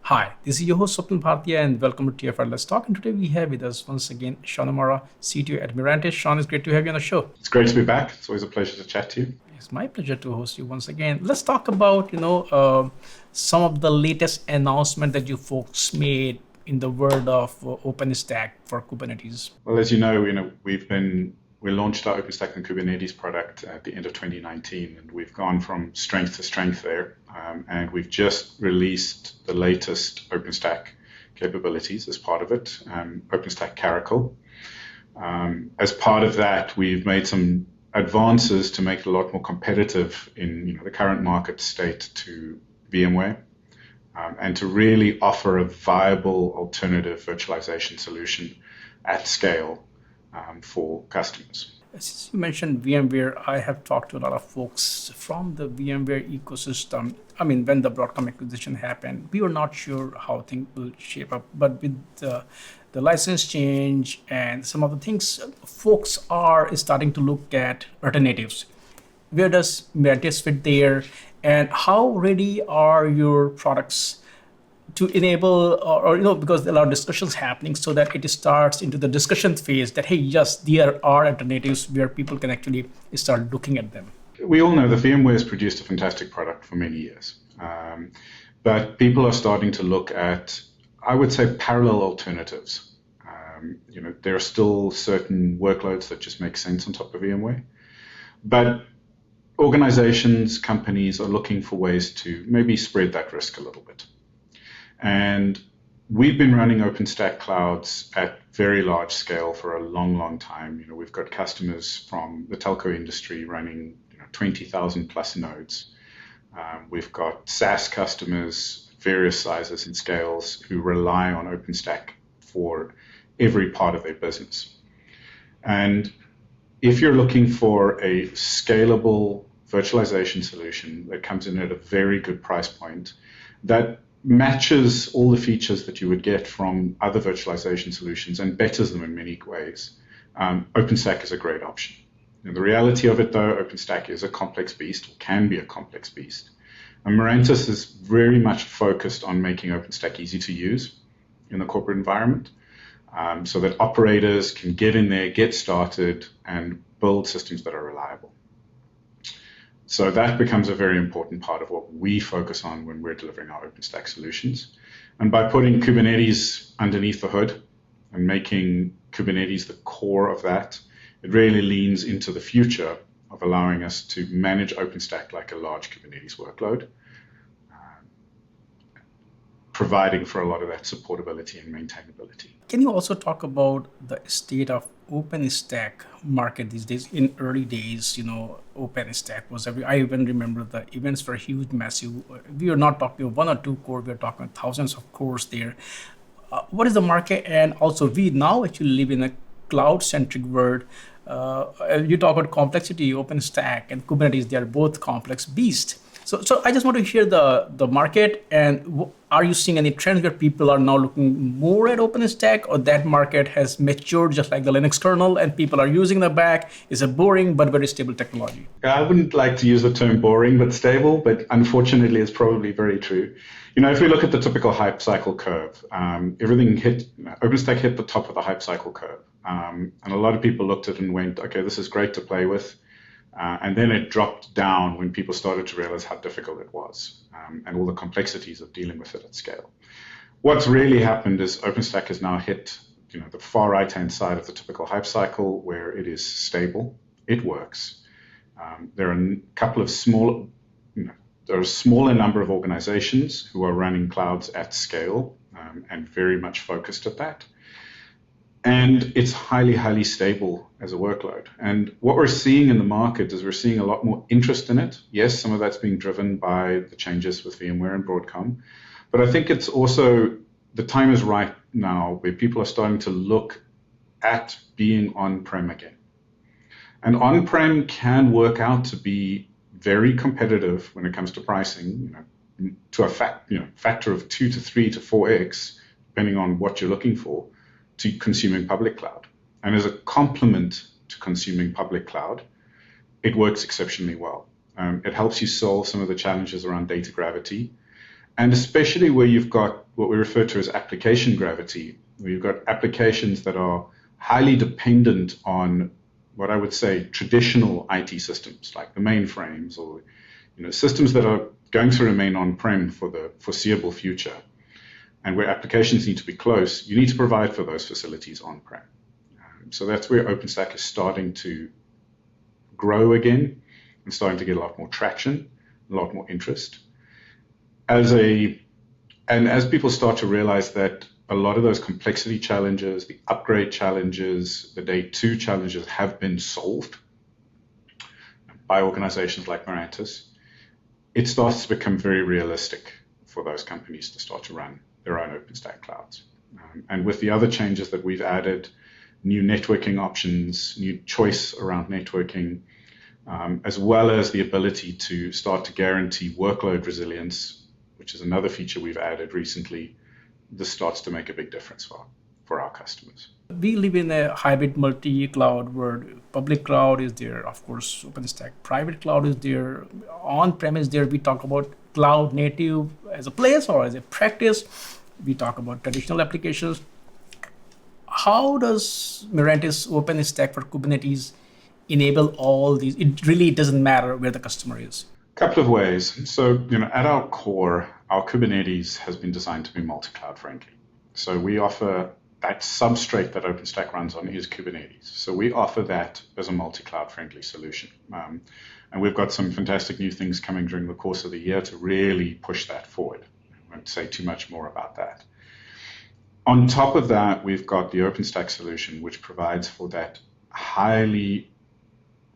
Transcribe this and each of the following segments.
Hi, this is your host Swapnil Bhartiya and welcome to TFR Let's Talk. And today we have with us once again Shaun O'Meara, CTO at Mirantis. Shaun, it's great to have you on the show. It's great to be back. It's always a pleasure to chat to you. It's my pleasure to host you once again. Let's talk about some of the latest announcement that you folks made in the world of OpenStack for Kubernetes. Well, as we launched our OpenStack and Kubernetes product at the end of 2019, and we've gone from strength to strength there. And we've just released the latest OpenStack capabilities as part of it, OpenStack Caracal. As part of that, we've made some advances to make it a lot more competitive in the current market state to VMware, and to really offer a viable alternative virtualization solution at scale for customers. Since you mentioned VMware, I have talked to a lot of folks from the VMware ecosystem. I mean, when the Broadcom acquisition happened, we were not sure how things will shape up. But with the license change and some of the things, folks are starting to look at alternatives. Where does Mirantis fit there? And how ready are your products to enable, because there are discussions happening so that it starts into the discussion phase that, hey, yes, there are alternatives where people can actually start looking at them. We all know that VMware has produced a fantastic product for many years. But people are starting to look at, I would say, parallel alternatives. There are still certain workloads that just make sense on top of VMware. But organizations, companies are looking for ways to maybe spread that risk a little bit. And we've been running OpenStack clouds at very large scale for a long, long time. We've got customers from the telco industry running 20,000 plus nodes. We've got SaaS customers, various sizes and scales, who rely on OpenStack for every part of their business. And if you're looking for a scalable virtualization solution that comes in at a very good price point, that matches all the features that you would get from other virtualization solutions and betters them in many ways, OpenStack is a great option. The reality of it, though, OpenStack is a complex beast, or can be a complex beast. And Mirantis is very much focused on making OpenStack easy to use in the corporate environment, so that operators can get in there, get started, and build systems that are reliable. So that becomes a very important part of what we focus on when we're delivering our OpenStack solutions. And by putting Kubernetes underneath the hood and making Kubernetes the core of that, it really leans into the future of allowing us to manage OpenStack like a large Kubernetes workload, providing for a lot of that supportability and maintainability. Can you also talk about the state of OpenStack market these days? In early days, OpenStack was I even remember the events were huge, massive. We are not talking one or two cores, we are talking thousands of cores there. What is the market? And also, we now actually live in a cloud-centric world. You talk about complexity, OpenStack and Kubernetes, they are both complex beasts. So I just want to hear the market, and are you seeing any trends where people are now looking more at OpenStack, or that market has matured just like the Linux kernel and people are using the back? It's a boring but very stable technology. I wouldn't like to use the term boring but stable, but unfortunately it's probably very true. If we look at the typical hype cycle curve, OpenStack hit the top of the hype cycle curve. And a lot of people looked at it and went, okay, this is great to play with. And then it dropped down when people started to realize how difficult it was, and all the complexities of dealing with it at scale. What's really happened is OpenStack has now hit the far right-hand side of the typical hype cycle, where it is stable, it works. There are a couple of there are a smaller number of organizations who are running clouds at scale, and very much focused at that. And it's highly, highly stable as a workload. And what we're seeing in the market is we're seeing a lot more interest in it. Yes, some of that's being driven by the changes with VMware and Broadcom. But I think it's also, the time is right now where people are starting to look at being on-prem again. And on-prem can work out to be very competitive when it comes to pricing, to a factor of 2 to 3 to 4x, depending on what you're looking for, to consuming public cloud. And as a complement to consuming public cloud, it works exceptionally well. It helps you solve some of the challenges around data gravity. And especially where you've got what we refer to as application gravity, where you've got applications that are highly dependent on what I would say traditional IT systems like the mainframes, or systems that are going to remain on-prem for the foreseeable future, and where applications need to be close, you need to provide for those facilities on-prem. So that's where OpenStack is starting to grow again and starting to get a lot more traction, a lot more interest. As people start to realize that a lot of those complexity challenges, the upgrade challenges, the day two challenges have been solved by organizations like Mirantis, it starts to become very realistic for those companies to start to run their own OpenStack clouds. And with the other changes that we've added, new networking options, new choice around networking, as well as the ability to start to guarantee workload resilience, which is another feature we've added recently, this starts to make a big difference for our customers. We live in a hybrid multi-cloud world. Public cloud is there, of course, OpenStack. Private cloud is there. On-premise there, we talk about cloud native as a place or as a practice. We talk about traditional applications. How does Mirantis OpenStack for Kubernetes enable all these? It really doesn't matter where the customer is. Couple of ways. So, at our core, our Kubernetes has been designed to be multi-cloud friendly. So we offer that substrate that OpenStack runs on is Kubernetes. So we offer that as a multi-cloud friendly solution. And we've got some fantastic new things coming during the course of the year to really push that forward. I won't say too much more about that. On top of that, we've got the OpenStack solution, which provides for that highly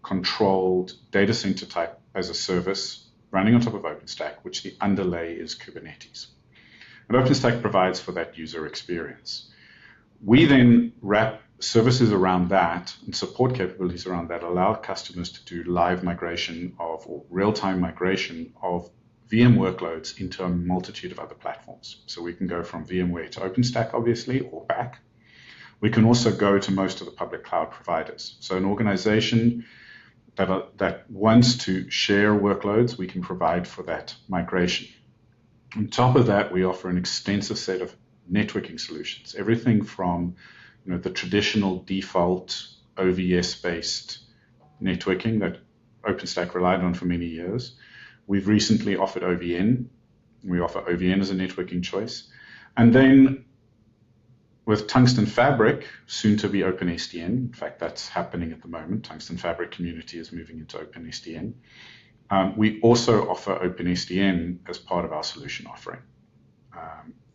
controlled data center type as a service running on top of OpenStack, which the underlay is Kubernetes. And OpenStack provides for that user experience. We then wrap services around that and support capabilities around that, allow customers to do live migration or real-time migration of VM workloads into a multitude of other platforms. So we can go from VMware to OpenStack, obviously, or back. We can also go to most of the public cloud providers. So an organization that wants to share workloads, we can provide for that migration. On top of that, we offer an extensive set of networking solutions, everything from the traditional default OVS-based networking that OpenStack relied on for many years. We've recently offered OVN. We offer OVN as a networking choice. And then with Tungsten Fabric, soon to be OpenSDN, in fact, that's happening at the moment. Tungsten Fabric community is moving into OpenSDN. We also offer OpenSDN as part of our solution offering.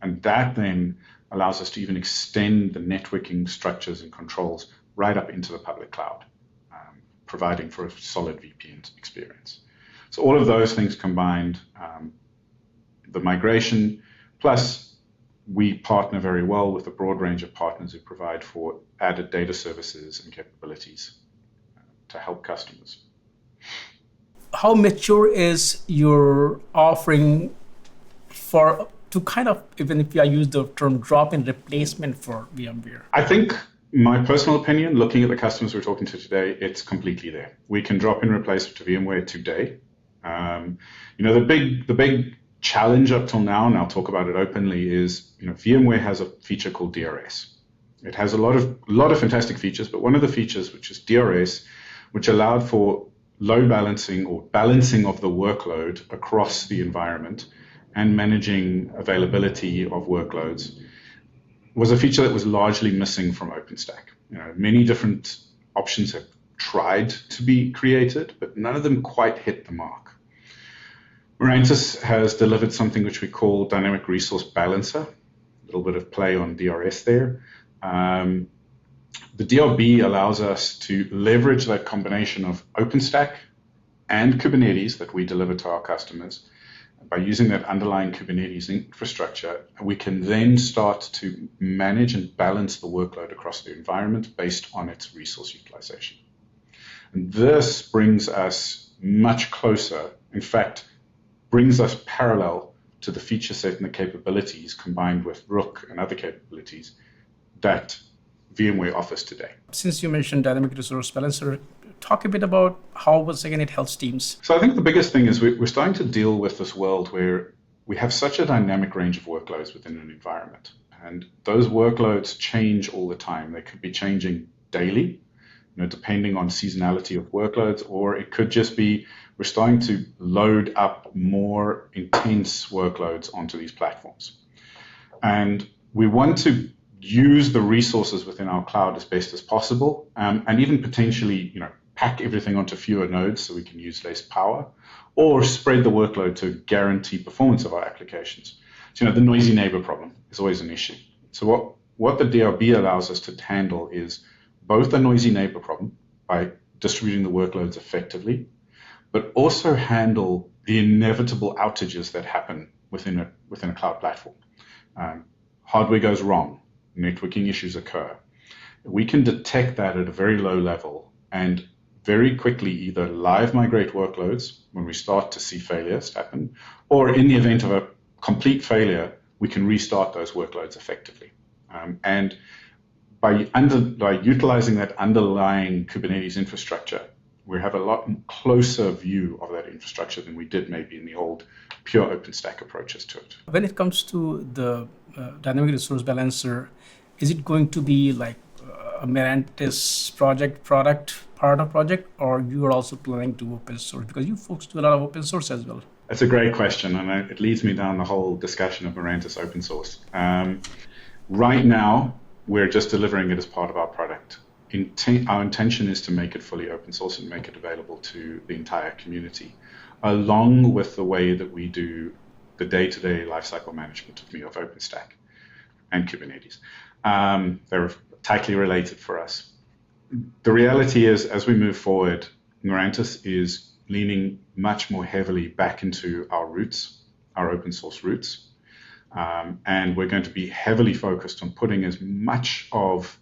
And that then allows us to even extend the networking structures and controls right up into the public cloud, providing for a solid VPN experience. So all of those things combined, the migration, plus we partner very well with a broad range of partners who provide for added data services and capabilities to help customers. How mature is your offering to kind of, even if I use the term drop-in replacement for VMware? I think my personal opinion, looking at the customers we're talking to today, it's completely there. We can drop in replace to VMware today. The big challenge up till now, and I'll talk about it openly, is VMware has a feature called DRS. It has a lot of fantastic features, but one of the features, which is DRS, which allowed for load balancing or balancing of the workload across the environment and managing availability of workloads, was a feature that was largely missing from OpenStack. Many different options have tried to be created, but none of them quite hit the mark. Mirantis has delivered something which we call Dynamic Resource Balancer, a little bit of play on DRS there. The DRB allows us to leverage that combination of OpenStack and Kubernetes that we deliver to our customers. By using that underlying Kubernetes infrastructure, we can then start to manage and balance the workload across the environment based on its resource utilization. And this brings us much closer, in fact, brings us parallel to the feature set and the capabilities combined with Rook and other capabilities that VMware offers today. Since you mentioned Dynamic Resource Balancer, talk a bit about how, once again, it helps teams. So I think the biggest thing is we're starting to deal with this world where we have such a dynamic range of workloads within an environment. And those workloads change all the time. They could be changing daily, depending on seasonality of workloads, or it could just be we're starting to load up more intense workloads onto these platforms. And we want to use the resources within our cloud as best as possible, and even potentially, pack everything onto fewer nodes so we can use less power, or spread the workload to guarantee performance of our applications. So, the noisy neighbor problem is always an issue. So what the DRB allows us to handle is both the noisy neighbor problem by distributing the workloads effectively, but also handle the inevitable outages that happen within a cloud platform. Hardware goes wrong, networking issues occur. We can detect that at a very low level and very quickly either live migrate workloads when we start to see failures happen, or in the event of a complete failure, we can restart those workloads effectively. And by utilizing that underlying Kubernetes infrastructure, we have a lot closer view of that infrastructure than we did maybe in the old pure OpenStack approaches to it. When it comes to the Dynamic Resource Balancer, is it going to be like a Mirantis part of project, or you are also planning to open source? Because you folks do a lot of open source as well. That's a great question, and it leads me down the whole discussion of Mirantis open source. Right now, we're just delivering it as part of our product. Our intention is to make it fully open source and make it available to the entire community, along with the way that we do the day-to-day lifecycle management of OpenStack and Kubernetes. They're tightly related for us. The reality is, as we move forward, Mirantis is leaning much more heavily back into our roots, our open source roots. And we're going to be heavily focused on putting as much of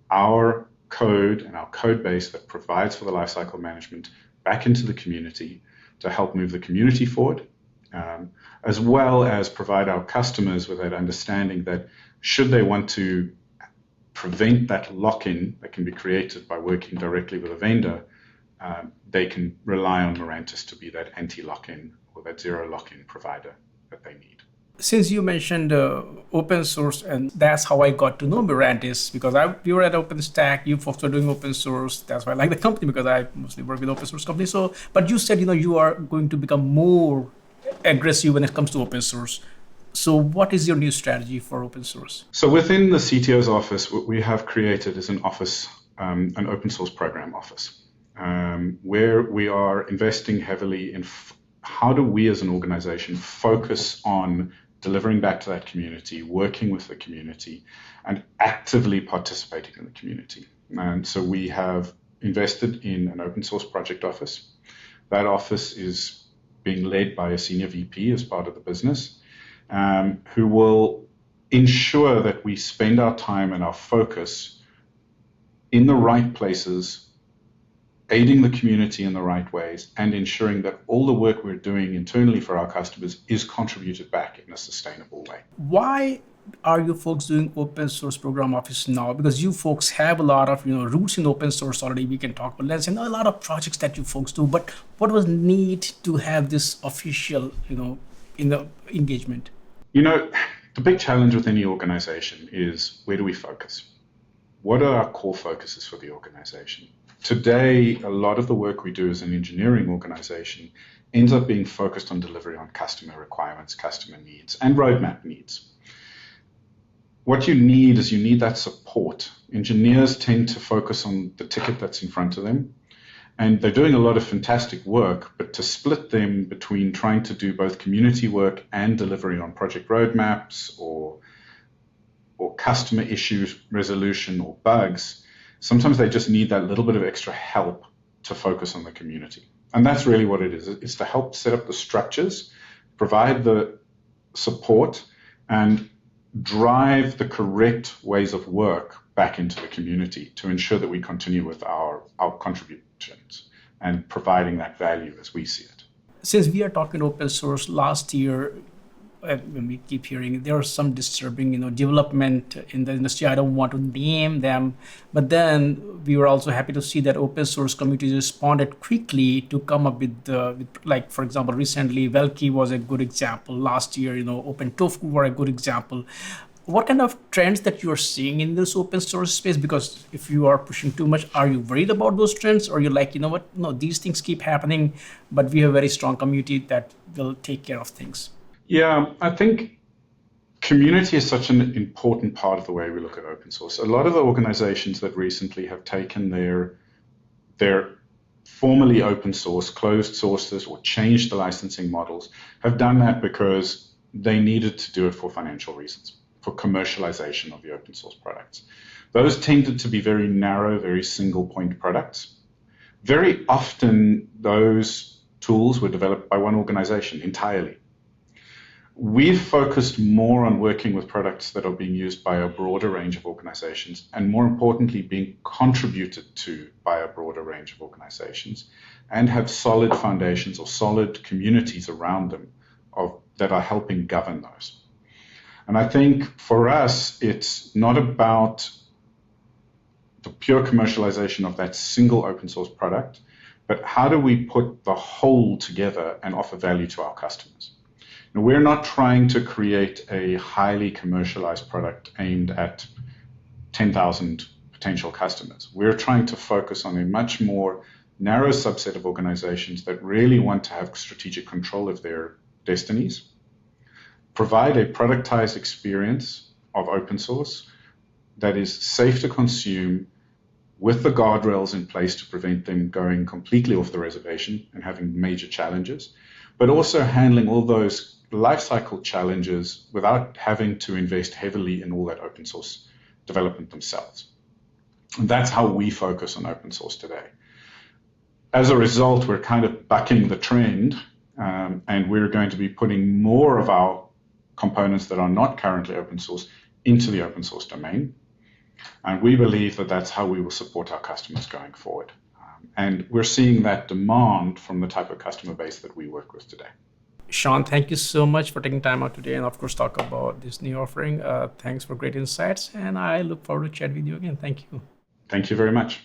our code and our code base that provides for the lifecycle management back into the community to help move the community forward, as well as provide our customers with that understanding that should they want to prevent that lock-in that can be created by working directly with a vendor, they can rely on Mirantis to be that anti-lock-in or that zero lock-in provider that they need. Since you mentioned open source, and that's how I got to know Mirantis, because we were at OpenStack, you folks were doing open source. That's why I like the company, because I mostly work with open source companies. So, but you said, you are going to become more aggressive when it comes to open source. So what is your new strategy for open source? So within the CTO's office, what we have created is an office, an open source program office, where we are investing heavily in how do we as an organization focus on delivering back to that community, working with the community, and actively participating in the community. And so we have invested in an open source project office. That office is being led by a senior VP as part of the business, who will ensure that we spend our time and our focus in the right places, aiding the community in the right ways, and ensuring that all the work we're doing internally for our customers is contributed back in a sustainable way. Why are you folks doing open source program office now? Because you folks have a lot of roots in open source already. We can talk about that, and a lot of projects that you folks do. But what was neat to have this official, in the engagement? The big challenge with any organization is, where do we focus? What are our core focuses for the organization? Today, a lot of the work we do as an engineering organization ends up being focused on delivery on customer requirements, customer needs, and roadmap needs. What you need is that support. Engineers tend to focus on the ticket that's in front of them, and they're doing a lot of fantastic work, but to split them between trying to do both community work and delivery on project roadmaps or customer issues resolution or bugs, sometimes they just need that little bit of extra help to focus on the community. And that's really what it is. It's to help set up the structures, provide the support, and drive the correct ways of work back into the community to ensure that we continue with our contributions and providing that value as we see it. Since we are talking open source, last year, when we keep hearing there are some disturbing, development in the industry. I don't want to name them, but then we were also happy to see that open source communities responded quickly to come up with like, for example, recently, Velki was a good example. Last year, OpenTofu were a good example. What kind of trends that you're seeing in this open source space? Because if you are pushing too much, are you worried about those trends, or you're like, you know what, no, these things keep happening, but we have a very strong community that will take care of things? Yeah, I think community is such an important part of the way we look at open source. A lot of the organizations that recently have taken their formerly open source, closed sources, or changed the licensing models have done that because they needed to do it for financial reasons, for commercialization of the open source products. Those tended to be very narrow, very single point products. Very often, those tools were developed by one organization entirely. We've focused more on working with products that are being used by a broader range of organizations, and more importantly, being contributed to by a broader range of organizations, and have solid foundations or solid communities around them that are helping govern those. And I think for us, it's not about the pure commercialization of that single open source product, but how do we put the whole together and offer value to our customers? Now, we're not trying to create a highly commercialized product aimed at 10,000 potential customers. We're trying to focus on a much more narrow subset of organizations that really want to have strategic control of their destinies, provide a productized experience of open source that is safe to consume, with the guardrails in place to prevent them going completely off the reservation and having major challenges, but also handling all those lifecycle challenges without having to invest heavily in all that open source development themselves. And that's how we focus on open source today. As a result, we're kind of bucking the trend, and we're going to be putting more of our components that are not currently open source into the open source domain. And we believe that that's how we will support our customers going forward. And we're seeing that demand from the type of customer base that we work with today. Shaun, thank you so much for taking time out today and, of course, talk about this new offering. Thanks for great insights, and I look forward to chat with you again. Thank you. Thank you very much.